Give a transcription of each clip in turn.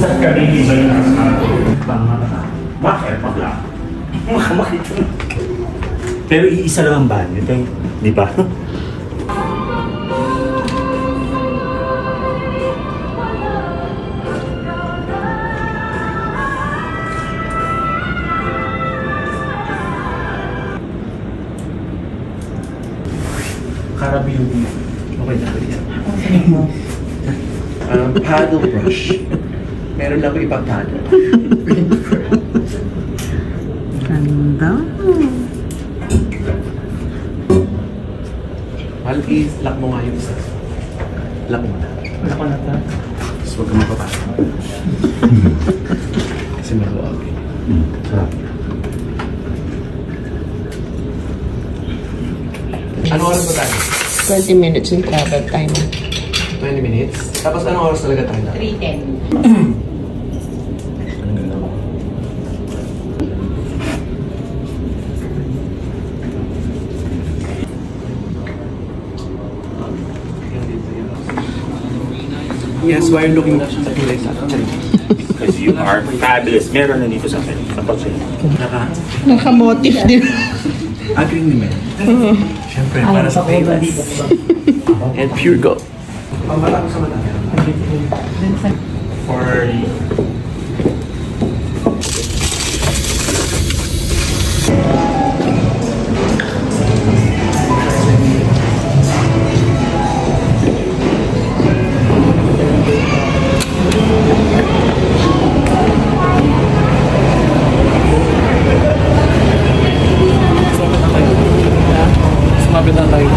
Nag-uusap kami ni Iba yung asawa. Bakit? Bakla? Makita. Pero iisa lang ang banyo. Di ba? Karabiyong. Okay na yan. Paddle brush. Meron lang ako ibang paddle. Ganda. Malpis, lock mo nga yung isa. Lock mo na. Lock mo na ito. Tapos huwag ka mapapasok. Kasi maluwag. Sarap. Ano oras ba tayo? 20 minutes yung travel time. 20 minutes? Tapos anong oras talaga tayo? 3:10. Yes, why are you looking like that? Because you are fabulous. Meron na dito sa akin. Kapag sa'yo. Naka-motif din. Agring naman. Siyempre, para sa famous. And pure gold. Pamala ko sa mata. For... Sumabit na tayo.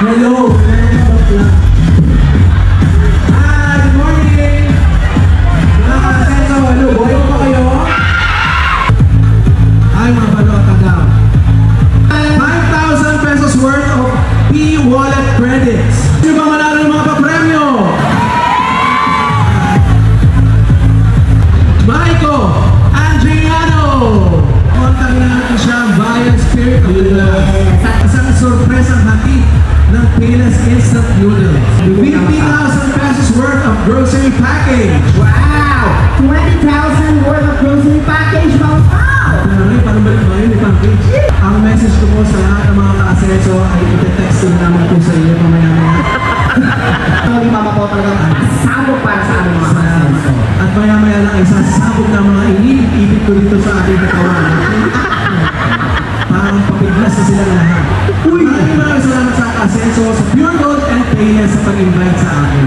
Hello! Good morning! Mga kasenso, hello, boyo pa kayo? Ay, mga balota daw. 5,000 pesos worth of P-Wallet credits. Sino ba manalo ng mga papremyo? Maiko Andriano! Kontakin natin siya via Spirit of the isang sorpresang hatid ng Pilas Instant Noodles. 50,000 pesos worth of grocery package. Wow! 20,000 worth of grocery package, mga wow! Parang balik mo yun, package. Ang message ko po sa lahat ng mga ka-asenso ay iti-text ko naman po sa iyo mamaya-maya. Ang mama po talagang sabog para sa aming mga kasenso. At maya-maya lang ay sasabog na mga inibig ko dito sa ating katawan. Parang papiglas na sila lahat. Maraming salamat sa Asenso, sa Pure Gold and Payless sa pag-invite sa akin.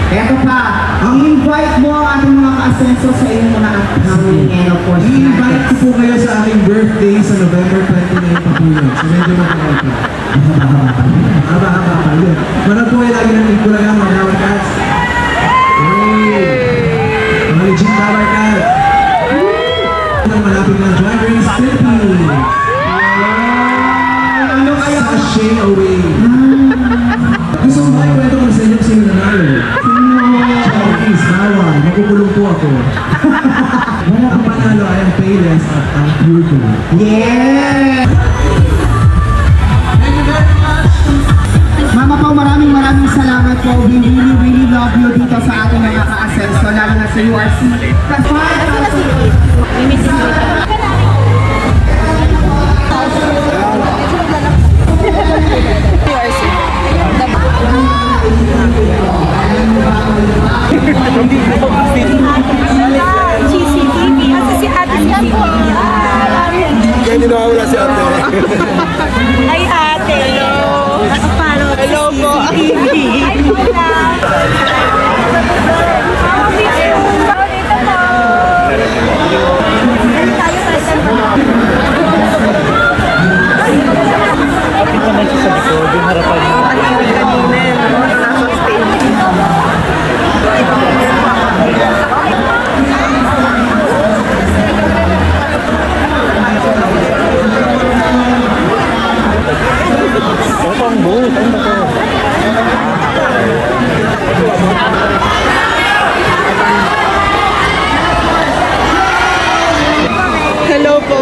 Eto pa, ang invite mo ang ating mga ka-asenso sa inyong mga upcoming and of course, I-invite ko po kayo sa aking birthday sa November 29 pa po yun. So medyo matagal po. Haba-haba pa yun. Manood po kayo lagi ng Ikulaga, mga Tower Cats. Mga legit Tower Cats. Malapit ng Drag Race Philippines. ano kaya Sashay away. Gusto mo ba ikwento ko sa inyo sino nanalo? Please, bawal. Makukulong po ako. Ang panalo ay ang Payless at ang Pure Gold. Yeah! Thank you very much! Mama Pao, maraming salamat po. We really love you dito sa ating mga ka-asenso, lalo na sa URC. CCTV. Asa si ate CCTV? Kaya hindi nawawala si ate. Ay ate. Hello. Hello po. CCTV. Ay pala. Kapit naman siya sa likod, yung harapan niya. Ito ang buhay, ano ba ito? Hello po.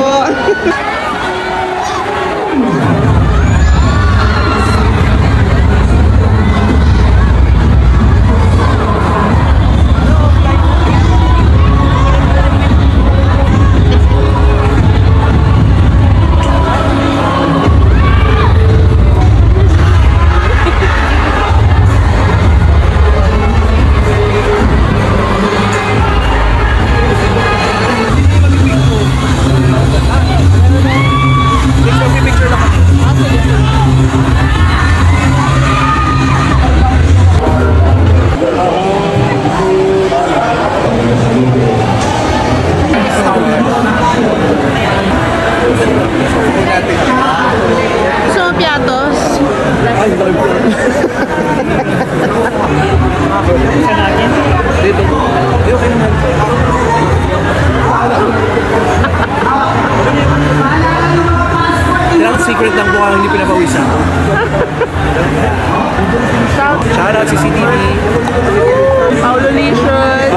Secret lang po ang hindi pinapawisan. Shout out CCTV. Paulo Licious.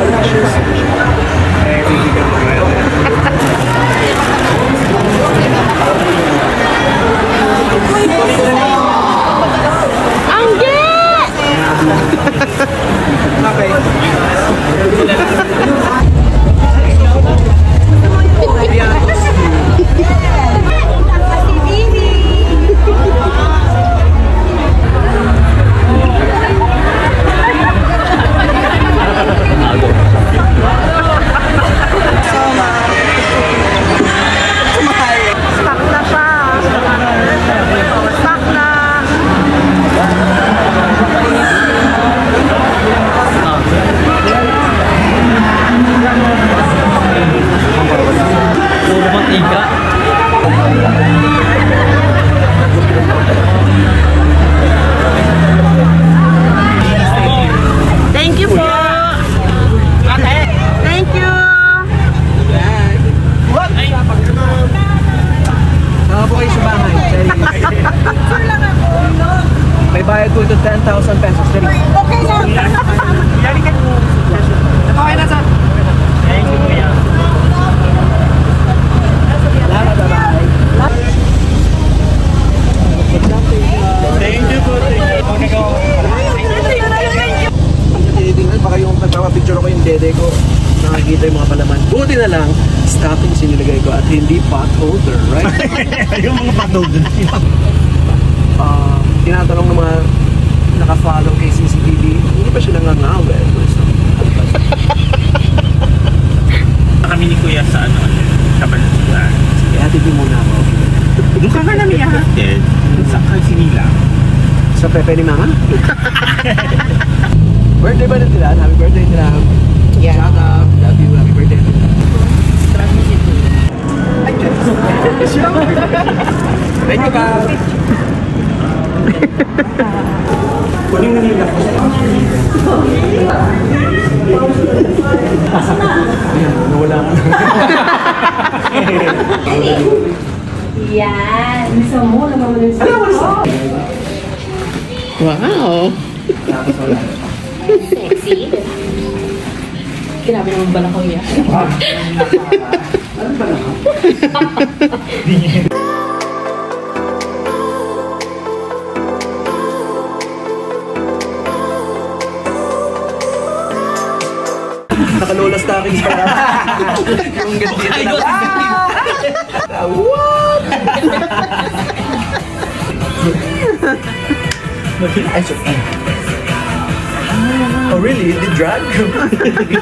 Thank you po. Thank you. Saka po kayo sa bahay. May bayad po ito 10,000 pesos. Okay na. Okay na sa... Thank you, kuya. Thank you po. Tinitingnan, baka yung pagpapapicture ko yung dede ko. Nakakita yung mga palaman. Buti na lang, stoppings sinilagay ko at hindi pot holder, right? Yung mga patulog. Tinatanong ng mga naka-follow kay CCTV, hindi ba siya nangangawin? Kami ni kuya sa ano, sa Balusuan. Sige, hatid niyo muna ako. Doon ka nga namin ihatid. Sa Kalsinila. Sa Pepe ni Mama? Birthday ba na sila? Happy birthday sila. Yeah. Shout out. Love you. Happy birthday. Thank you, Pao. Kunin na nila ko. Nawala ka. Yan. Gusto mo, namamunin sa Wow. Sexy. Grabe naman ba na ko yan? Ano ba naman? Nakalola stockings pa lang. Yung ganti na what? Ay, so, Oh really? The drag?